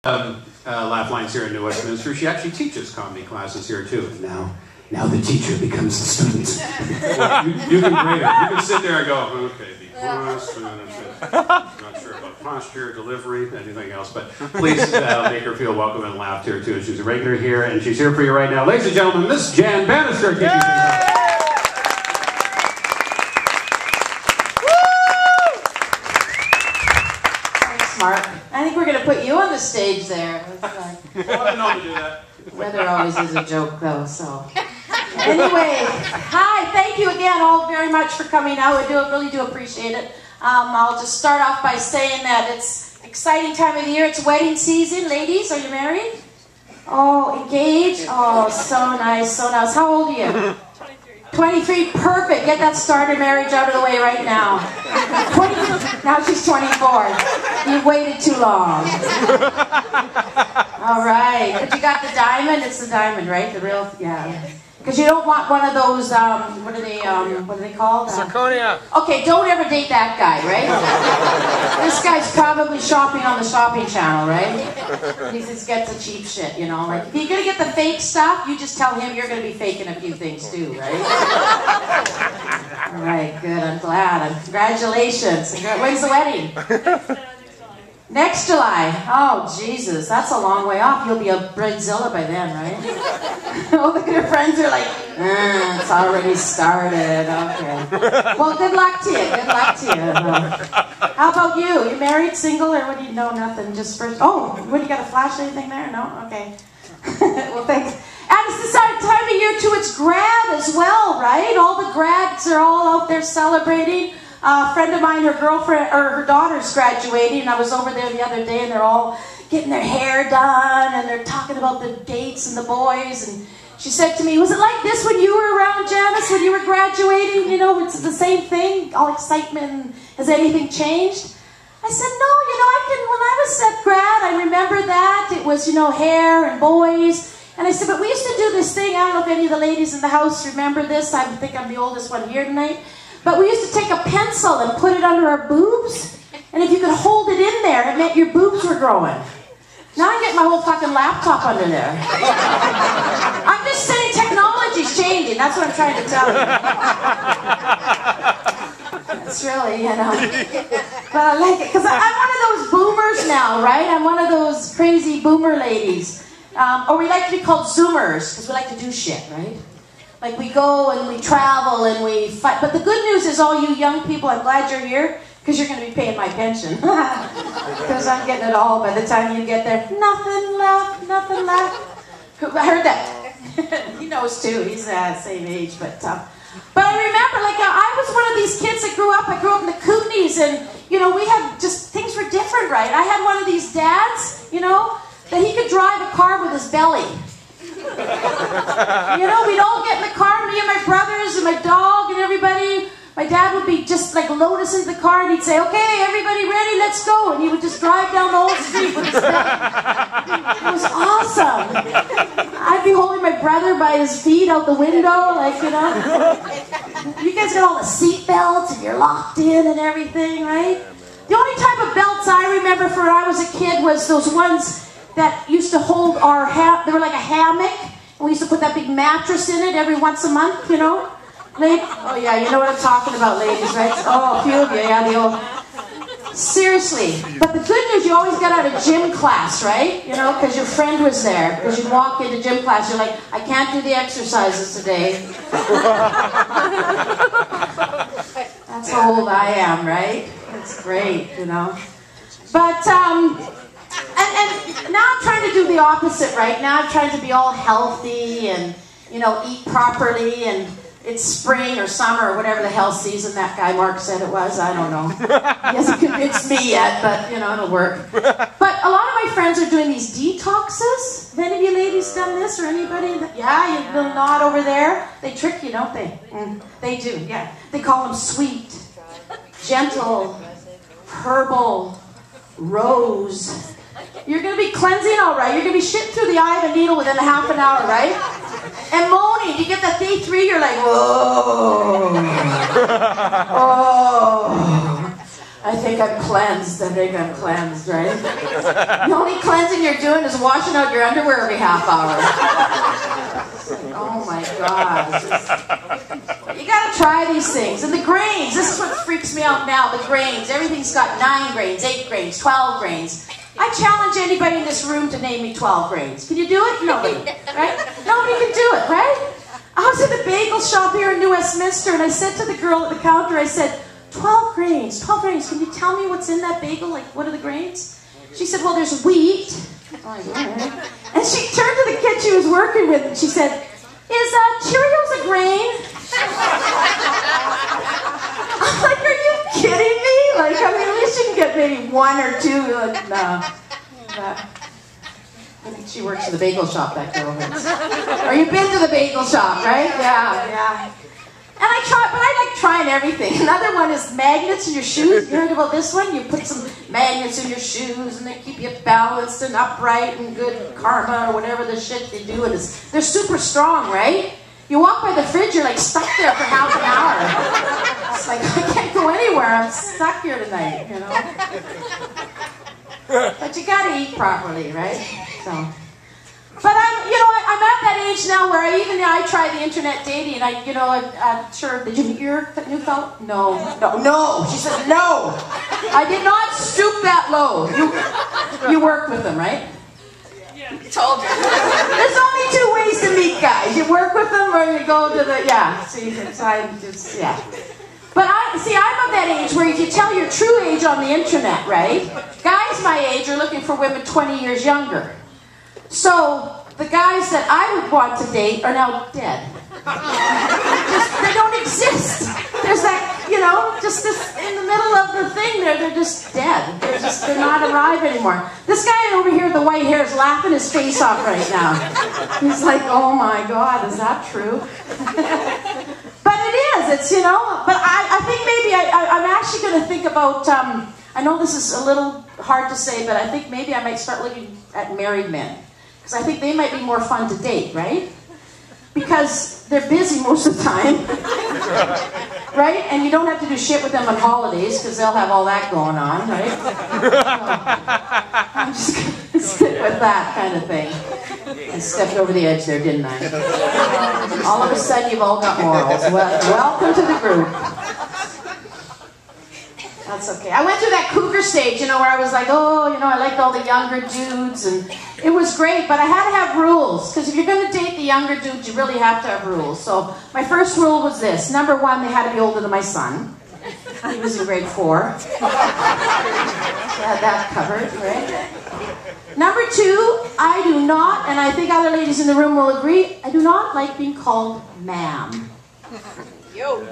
Laugh Lines here in New Westminster. She actually teaches comedy classes here too. Now the teacher becomes the student. you can grade her. You can sit there and go, okay, be honest. Not sure about posture, delivery, anything else, but please make her feel welcome and laughed here too. She's a regular here, and she's here for you right now. Ladies and gentlemen, Miss Jan Bannister. Thanks, Mark. I think we're going to put you on the stage there. I didn't know to do that. Weather always is a joke, though, so... Anyway, hi, thank you again all very much for coming out. I really do appreciate it. I'll just start off by saying that it's an exciting time of the year. It's wedding season. Ladies, are you married? Oh, engaged? Oh, so nice, so nice. How old are you? 23, perfect. Get that starter marriage out of the way right now. 23, now she's 24. You've waited too long. All right, but you got the diamond. It's the diamond, right? The real, yeah. Because you don't want one of those, what are they called? Zirconia. Okay, don't ever date that guy, right? This guy's probably shopping on the shopping channel, right? He just gets the cheap shit, you know? Like, if you're going to get the fake stuff, you just tell him you're going to be faking a few things too, right? All right, good, I'm glad. Congratulations. When's the wedding? Next July. Oh, Jesus, that's a long way off. You'll be a bridezilla by then, right? All of your friends are like, it's already started. Okay. Well, good luck to you. Good luck to you. How about you? You married, single, or what do you know? Nothing. Just first. Oh, what, you got a flash anything there? No? Okay. Well, thanks. And it's the time of year, too. It's grad as well, right? All the grads are all out there celebrating. A friend of mine, her girlfriend, or her daughter's graduating, and I was over there the other day, and they're all getting their hair done, and they're talking about the dates and the boys, and she said to me, was it like this when you were around, Janice, when you were graduating? You know, it's the same thing, all excitement, has anything changed? I said, no, you know, when I was at grad, I remember that, it was, you know, hair and boys, and I said, but we used to do this thing, I don't know if any of the ladies in the house remember this, I think I'm the oldest one here tonight, but we used to take a pencil and put it under our boobs, and if you could hold it in there, it meant your boobs were growing. Now I get my whole fucking laptop under there. I'm just saying technology's changing, that's what I'm trying to tell you. It's really, you know. But I like it, because I'm one of those boomers now, right? I'm one of those crazy boomer ladies. Or we like to be called Zoomers, because we like to do shit, right? Like we go and we travel and we fight. But the good news is all you young people, I'm glad you're here because you're going to be paying my pension. Because I'm getting it all by the time you get there. Nothing left, nothing left. I heard that. He knows too. He's the same age. But I remember, like, I was one of these kids that grew up. I grew up in the Kootenays and, you know, we had just, things were different, right? I had one of these dads, you know, that he could drive a car with his belly. You know, we'd all get in the car, me and my brothers and my dog and everybody. My dad would be just like load us into the car and he'd say, okay, everybody ready, let's go. And he would just drive down the whole street with his belly. It was awesome. I'd be holding my brother by his feet out the window, like, you know. You guys got all the seat belts and you're locked in and everything, right? The only type of belts I remember from when I was a kid was those ones that used to hold our they were like a hammock, and we used to put that big mattress in it every once a month, you know? Oh yeah, you know what I'm talking about, ladies, right? Oh, a few of you, yeah, the old... Seriously. But the good news, you always got out of gym class, right? You know, because your friend was there. Because you'd walk into gym class, you're like, I can't do the exercises today. That's how old I am, right? That's great, you know? But, and now I'm trying to do the opposite, right? Now I'm trying to be all healthy and, you know, eat properly, and it's spring or summer or whatever the hell season that guy Mark said it was. I don't know. He hasn't convinced me yet, but, you know, it'll work. But a lot of my friends are doing these detoxes. Have any of you ladies done this or anybody? Yeah, you little nod over there. They trick you, don't they? They do, yeah. They call them sweet, gentle, herbal, rose. You're going to be cleansing all right. You're going to be shitting through the eye of a needle within a half an hour, right? And moaning. You get that day 3, you're like, whoa. Oh. I think I'm cleansed. I think I'm cleansed, right? The only cleansing you're doing is washing out your underwear every half hour. It's like, oh my God. You gotta try these things. And the grains, this is what freaks me out now, the grains. Everything's got 9 grains, 8 grains, 12 grains. I challenge anybody in this room to name me 12 grains. Can you do it? Nobody, right? Nobody can do it, right? I was at the bagel shop here in New Westminster, and I said to the girl at the counter, I said, 12 grains, 12 grains. Can you tell me what's in that bagel? Like, what are the grains? She said, well, there's wheat. Oh, yeah. And she turned to the kid she was working with, and she said, is Cheerios a grain? I'm like, are you kidding me? Like, I mean, at least you can get maybe 1 or 2. Like, no. I think she works in the bagel shop, that girl. Or you've been to the bagel shop, right? Yeah. And I try, but I like trying everything. Another one is magnets in your shoes. You heard about this one? You put some magnets in your shoes and they keep you balanced and upright and good karma or whatever the shit they do. And they're super strong, right? You walk by the fridge, you're like stuck there for half an hour. It's like, I can't go anywhere. I'm stuck here tonight, you know? But you gotta eat properly, right? So. But I'm at that age now where I try the internet dating, and I'm sure, did you meet your new fellow? No. She said no. I did not stoop that low. You worked with them, right? Yeah. Told you. There's only 2 ways to meet guys. You work with them or you go to the, See, so I'm just, But I'm of that age where if you tell your true age on the internet, right? Guys my age are looking for women 20 years younger. So, the guys that I would want to date are now dead. They don't exist. There's that, just this, in the middle of the thing there, they're just dead. They're not alive anymore. This guy over here with the white hair is laughing his face off right now. He's like, oh my God, is that true? But it is, but I think maybe I'm actually going to think about, I know this is a little hard to say, but I think maybe I might start looking at married men. Because I think they might be more fun to date, right? Because they're busy most of the time. Right? And you don't have to do shit with them on holidays, because they'll have all that going on, right? So, I'm just going to stick with that kind of thing. I stepped over the edge there, didn't I? All of a sudden, you've all got morals. Well, welcome to the group. That's okay. I went through that cougar stage, where I was like, I liked all the younger dudes, and it was great, but I had to have rules, because if you're going to date the younger dudes, you really have to have rules. So my first rule was this. Number 1, they had to be older than my son. He was in grade 4. So I had that covered, right? Number 2, I do not, and I think other ladies in the room will agree, I do not like being called ma'am. Yo,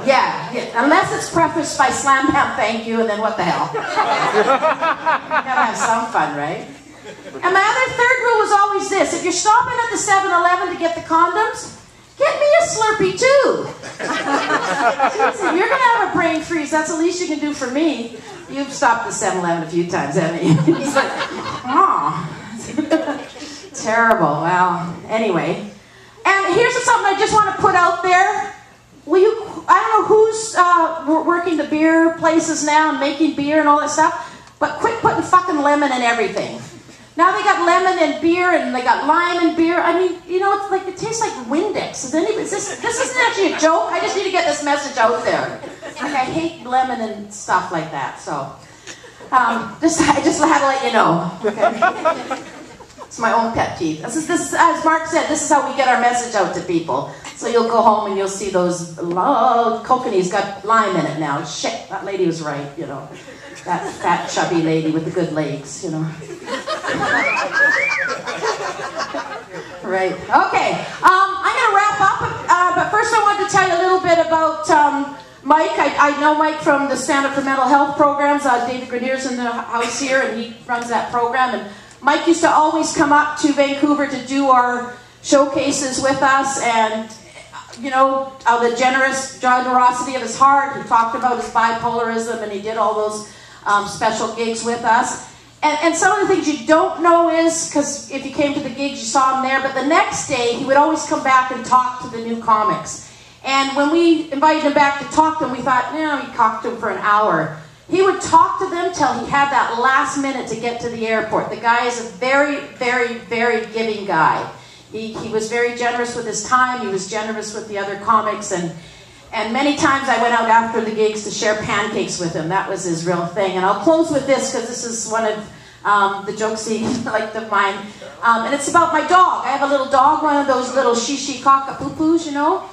yeah. Unless it's prefaced by slam bam, thank you, and then what the hell? You gotta have some fun, right? And my other third rule was always this. If you're stopping at the 7-Eleven to get the condoms, get me a Slurpee too. If you're gonna have a brain freeze, that's the least you can do for me. You've stopped at the 7-Eleven a few times, haven't you? It's like, terrible. Well, anyway. And here's something I just want to put out there. I don't know who's working the beer places now and making beer and all that stuff, but quit putting fucking lemon in everything. Now they got lemon in beer and they got lime in beer. I mean, it's like, it tastes like Windex. This isn't actually a joke. I just need to get this message out there. Like, I hate lemon and stuff like that, so I just had to let you know. Okay? It's my own pet peeve. This is, as Mark said, this is how we get our message out to people. So you'll go home and you'll see those, Kokanee's got lime in it now. Shit, that lady was right, That fat, chubby lady with the good legs, Right, okay. I'm going to wrap up, but first I wanted to tell you a little bit about Mike. I know Mike from the Stand Up for Mental Health programs. David Grenier's in the house here, and he runs that program. And Mike used to always come up to Vancouver to do our showcases with us, and the generosity of his heart. He talked about his bipolarism, and he did all those special gigs with us. And some of the things you don't know is, because if you came to the gigs, you saw him there, but the next day, he would always come back and talk to the new comics. And when we invited him back to talk to them, we thought, he talked to them for an hour. He would talk to them till he had that last minute to get to the airport. The guy is a very, very, very giving guy. He was very generous with his time. He was generous with the other comics. And many times I went out after the gigs to share pancakes with him. That was his real thing. And I'll close with this because this is one of the jokes he liked of mine. And it's about my dog. I have a little dog, one of those little shishi cockapoo-poos, you know?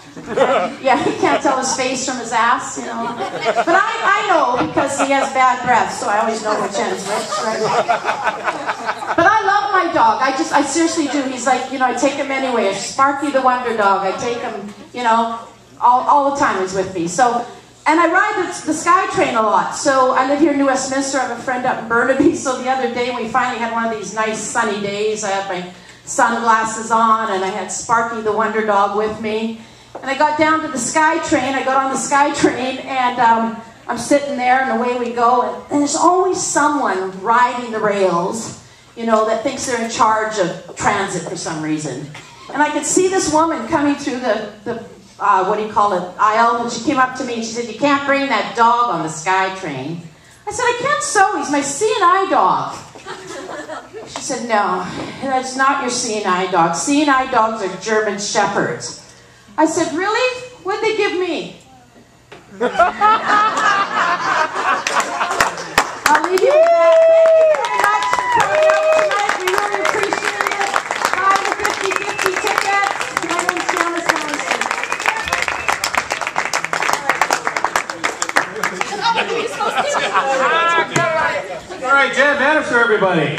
Yeah, he can't tell his face from his ass, you know. But I know because he has bad breath, so I always know which end's which, right? But I love my dog. I seriously do. He's like, you know, I take him anywhere. Sparky the Wonder Dog. I take him, you know, all the time he's with me. So, and I ride the SkyTrain a lot. So I live here in New Westminster. I have a friend up in Burnaby. So the other day we finally had one of these nice sunny days. I had my sunglasses on and I had Sparky the Wonder Dog with me. And I got down to the SkyTrain. I got on the SkyTrain and I'm sitting there and away we go. And there's always someone riding the rails, you know, that thinks they're in charge of transit for some reason. And I could see this woman coming through the what do you call it, aisle, and she came up to me and she said, "You can't bring that dog on the SkyTrain." I said, "I can't so, he's my CNI dog." She said, "No, that's not your CNI dog. CNI dogs are German Shepherds." I said, "Really? What'd they give me?" I'll leave you with that. Thank you very much for coming out tonight. We really appreciate it. Buy the 50/50 tickets. My name's Janice Bannister. All right, Jan Bannister, everybody.